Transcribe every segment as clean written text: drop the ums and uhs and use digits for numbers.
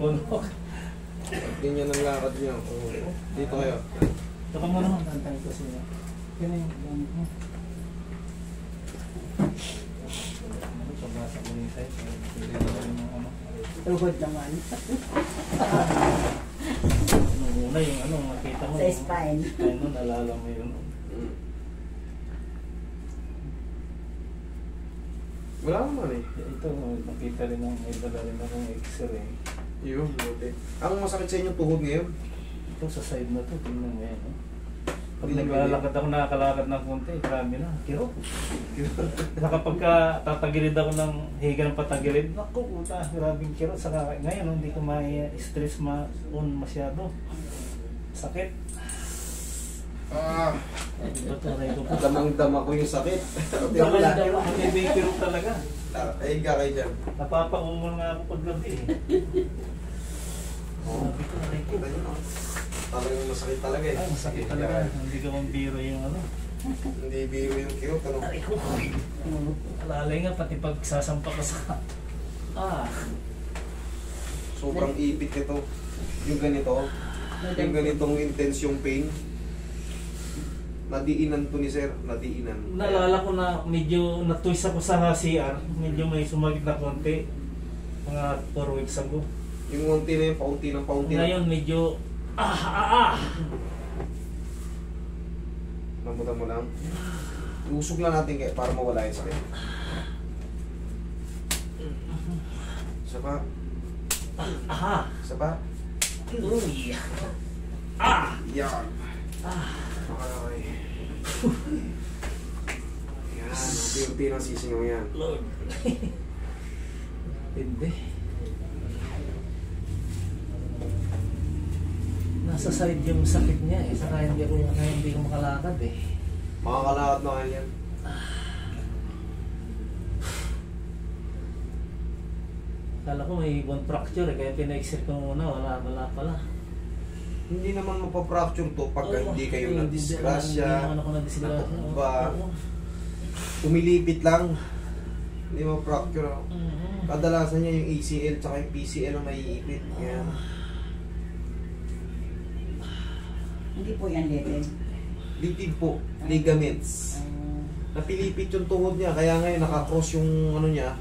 Punok. Ganyan ang lakad niyo. Dito kayo. Ito ka mo naman, tantay ko siya. Yan yung gamit mo. Pabasa ko yung site. Hindi na rin yung ano. Tuhod naman. Nung una yung ano, makita mo. Sa spine. Spine nun, nalala mo yun. Wala naman eh. Ito, nakita rin ang may dala rin akong x-ray. Yun, buti. Ang masakit sa inyo tuhod ngayon? Ito sa side na to, tingnan mo yan. Oh. Pag Hindi na naglalakad ako, nakakalakad ng konti, grabe na, kiro. Kapag tatagilid ako ng higa ng patagilid, naku, puta, grabing kiro. Saka ngayon, hindi ko ma-stress on masyado. Sakit. Ah, Ito to, rin ko po. damang-dama ko yung sakit. Dama-dama, may kiro talaga. Ay, ka kayo dyan. Napapaungon nga ako pag gabi eh. Sabi ko, aray ko. Talagang masakit talaga eh. Ay, masakit talaga. Hindi ka mambiro yung ano. Hindi biro yung kirot, ano? Aray ko. Alalay nga, pati pag sasampa ka sa... Sobrang ipit nito. Yung ganito. Yung ganitong intense yung pain. Nadiinan to ni sir. Nadiinan. Nalala ko na medyo natwist ako sa CR. Medyo may sumagit na konti. Mga 4 weeks ago. Yung unti na yung paunti ng paunti. Ngayon medyo... Namutan mo lang. Usog lang natin kaya para mawala yung sakit. Isa pa. Isa pa. Uy! Yan. Okay. Yan. Unti-unti ng sisingaw yan. Lord! Hindi. Nasa side yung sakit niya eh. Saka hindi ko makalakad eh. Makakalakad na kayo yan. Kala ko may bone fracture eh. Kaya pina-exert ko muna. Wala pala. Hindi naman mapapracture to pag hindi kayo Hindi na-disgrasya, naman ako na-disgrasya. natumba, umilipit lang. Hindi mapapracture. Kadalasan niya yung ACL tsaka yung PCL ang naiipit. Yan. Hindi po yan litid. Litid po, ligaments. Napilipit yung tuhod niya, kaya ngayon nakakross yung ano niya,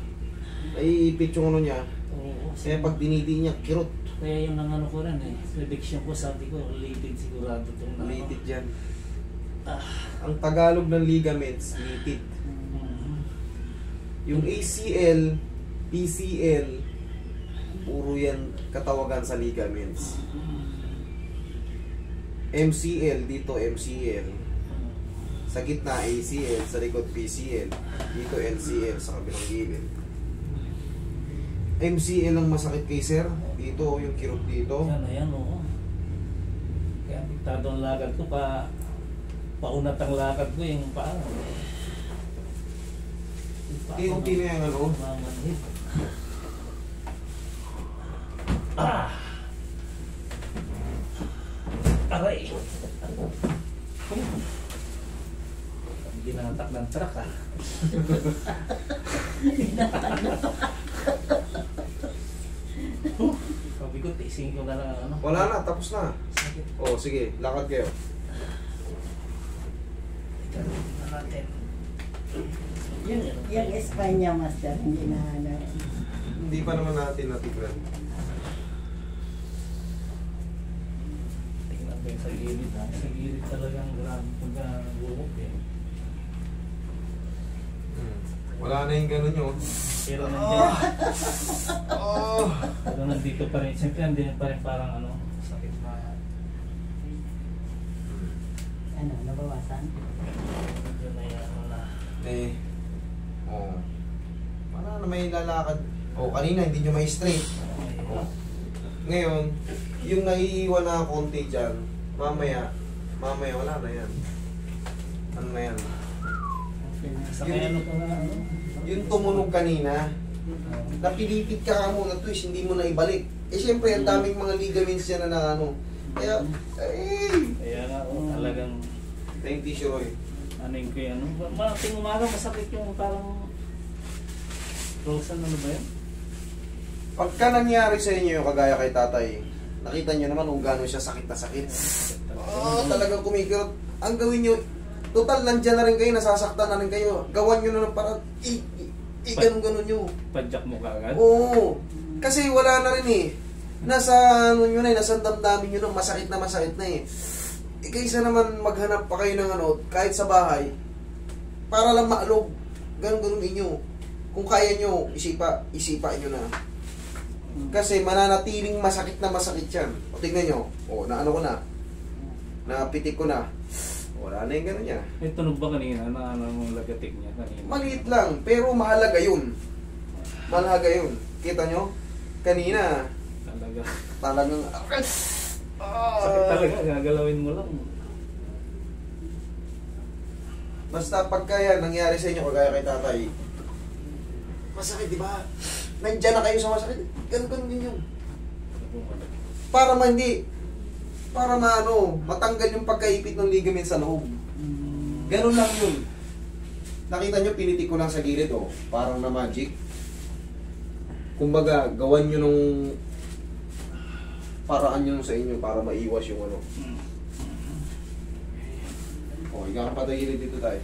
naiipit yung ano niya. Oo. Kaya pag dinidi niya, kirot. Kaya yung nangano ko rin eh. Prediction ko, sabi ko, litid sigurado itong nangano. Litid yan. Ang Tagalog ng ligaments, litid. Yung ACL, PCL, puro yan katawagan sa ligaments. MCL, dito MCL. Sa gitna ACL, sa likod PCL. Dito LCL, sa kabilang gilid. MCL ang masakit kay sir. Dito, yung kirot dito. Ayan, oo. Kaya apektado ang lakad ko paunat ang lakad ko yung paa. Unti na yung ano. Mamanhid. Aray! Ginatak ng truck ah. Sabi ko, tising ko na lang ano. Wala na, tapos na. Sakit. O, sige, lakad kayo. Tingnan natin. Yung spine niya, master, hindi na ano. Hindi pa naman natin natigran. Tingnan ko yung sa gilid ha. Sa gilid talagang grabe pagka buhok eh. Wala na yung gano'n yun. Pero nandiyan. Oh! Pero nandito pa rin. Siyempre nandiyan pa rin parang ano, sakit na. Ano, nabawasan? Medyo na yan ano na. Eh. Oh. Wala na may lalakad. Oh, kanina hindi nyo may straight. Oh. Ngayon, yung naiiwan na konti dyan, mamaya wala na yan. Ano na yan? Sa kaya ano pa na ano? Yung tumunog kanina, napilipit ka muna twist, hindi mo na ibalik. Eh syempre, ang daming mga ligaments yan na ano. Kaya, Kaya nga oh, talagang tayong tissue Roy. ano yung kaya ano. Mating umaga masakit yung parang Rosan ano ba yan? Pagka nangyari sa inyo yung kagaya kay tatay, nakita nyo naman kung gano'n siya sakit na sakit. Talagang kumikirot. Ang gawin nyo, total nandyan na rin kayo, nasasaktan na rin kayo. Gawan nyo na ng parang, ganun-ganun nyo. Padyak mo ka agad? Oo. Kasi wala na rin eh. Nasa ano nyo na eh, nasa damdamin nyo na masakit na eh. Kaysa naman maghanap pa kayo ng ano, kahit sa bahay, para lang maalog. Ganun-ganun inyo. Kung kaya nyo, isipa nyo na. Kasi mananatiling masakit yan. O tingnan nyo, o naano ko na, napitik ko na. Wala na yung gano'n niya. May tunog ba kanina na ano mong lagatik niya kanina? Maliit lang, pero mahalaga yun. Mahalaga yun. Kita nyo? Kanina, talagang sakit talaga, gagalawin mo lang. Basta pagka yan, nangyari sa inyo kagaya kay tatay, masakit, di ba? Nandyan na kayo sa masakit. Ganun din yun. Para matanggal yung pagkaipit ng ligament sa loob. Ganun lang yun. Nakita nyo, pinitik ko lang sa gilid, oh. Parang na magic. Kumbaga, gawan nyo nung paraan nyo sa inyo para maiwas yung ano. O, higa ka patagilid dito tayo.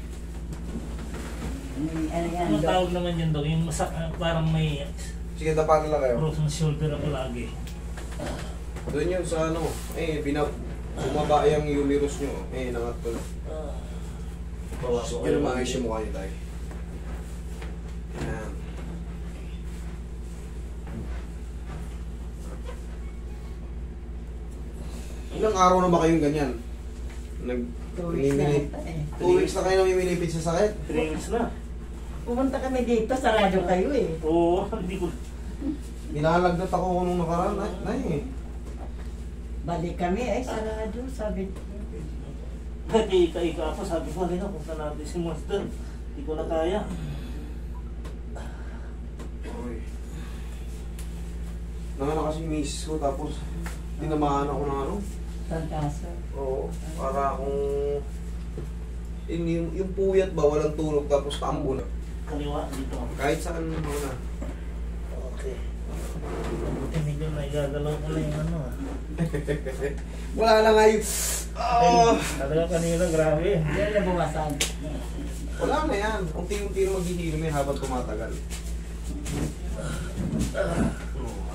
Ano tawag naman yun daw? Yung parang may Sige, tapanan lang kayo. frozen shoulder ako lagi. Doon yun sa ano, sumaba yung humerus nyo. Nangat ko. Yun ang maayos yung mukha nyo tayo. Yan. Ilang araw na ba kayong ganyan? 2 weeks na ito eh. 2 weeks na kayo namimilipid sa sakit? 3 weeks na. Pumunta kami dito, sarado kayo eh. Oo, hindi ko. Nilalagdat ako nung nakaraan. Nay. Balik kami ay sarado, sabi. Ika-ika ako, sabi ko, halika, punta natin si Master. Hindi ko na kaya. Oy. Nanganak kasi yung misis ko, tapos tinamaan ako ng ano. Tangkaso. Oo, para akong yung puyat ba, walang tulog, tapos tambo na. Kaliwa, dito. Kahit saan mo na. Okay. Buti medyo naigagalaw ko na yung ano. Wala na nga yung... Talaga kanina, grabe. Yan na buwasan. Wala na yan. Unti-unti na maghihilom yan habang tumatagal.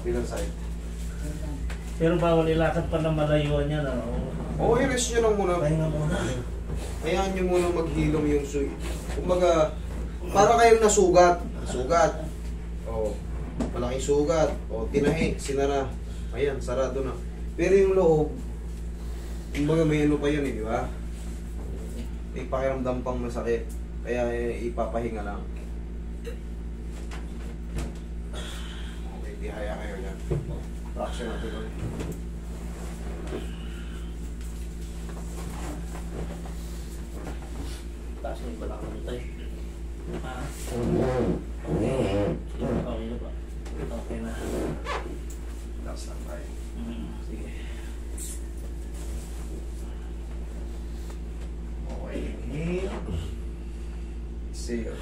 Bilang side. Pero bawal ilakad pa na malayuan yan. Oo, i-rest nyo lang muna. Pahinga muna. Hayaan nyo muna maghilom yung suy. Kumbaga, para kayong nasugat. Sugat. Oo. Malaking sugat. O, tinahi. Sinara. Ayan, sarado na. Pero yung loob, kumbaga may ano pa yun di ba? May pakiramdam pang masakit. Kaya ipapahinga lang. Okay, tihaya kayo dyan. Fraction natin ulit. Taas mo yung balakang mo tayo. Okay na ba? Okay na. Last lang tayo. Sige. Okay, inhale. Exhale.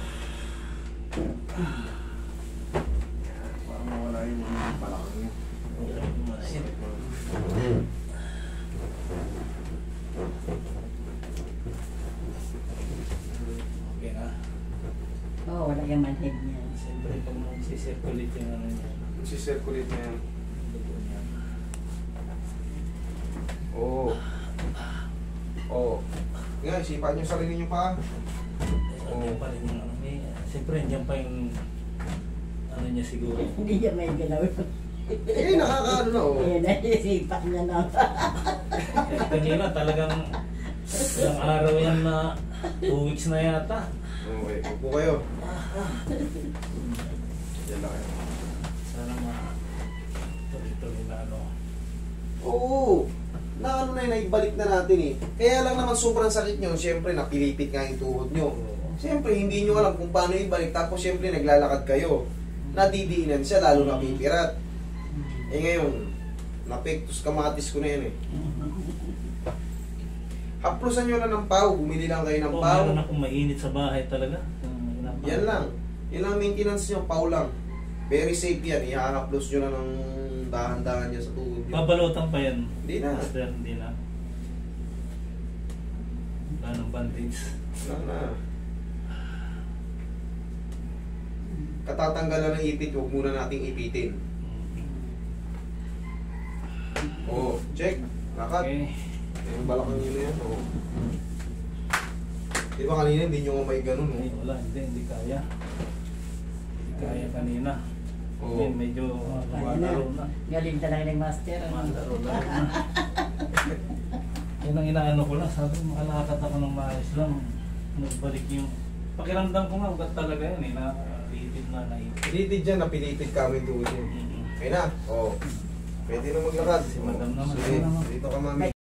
Yan, para mawala yung balakang nyo. Okay na. Oo, wala yung manhid niya. Siyempre pag mag-circulate yung ano niya. Mag-circulate na yan. Dugo niya. Oo. Oo. Nga, isipan nyo sarili nyo pa. Andiyan pa rin yung ano niya. Siyempre andiyan pa yung ano niya siguro. Hindi niya may galaw. Nakakaano na Naisipan niya na. Kanina talagang ilang araw yan na 2 weeks na yata. Okay, upo kayo. Yan lang kayo. Sana tuloy-tuloy na ano. Oo. Na ano na yun, naibalik na natin eh. Kaya lang naman sobrang sakit nyo, siyempre napilipit nga yung tuhod nyo. Siyempre, hindi nyo alam kung paano ibalik. Tapos siyempre, naglalakad kayo. Nadidiinan siya, lalo napipirat. Eh ngayon, napektus kamatis ko na yan eh. Haplusan nyo na ng pau, bumili lang kayo ng pau. Meron akong mainit sa bahay talaga. Yan lang. Yan lang maintenance nyo, pau lang. Very safe yan. I-haplos nyo na ng dahan-dahan yan sa tuhod nyo. Babalutan pa yan. Hindi na. Master, hindi na. Wala nang bandage. Wala na. Katatanggalan ng ipit, huwag muna nating ipitin. Oo, check. Lakad. Okay. Yung balakang nyo na yan. Oo. Di ba kanina hindi nyo may ganun, Ay, no? wala, hindi kaya. Hindi kaya kanina. Oo. Ngayon, medyo malaro na. Galing talaga ng master. Malaro na. Yan ang inaano ko lang. Sabi, makalakad ako ng maayos lang. Nagbalik yung... Pakiramdam ko nga, ba't talaga yan eh. Naipit na naipit. Pilited dyan, napilited kami doon. Mm-mm. Okay na? Oo. Pwede na maglakad. Si Madam naman. Sige, dito ka mami.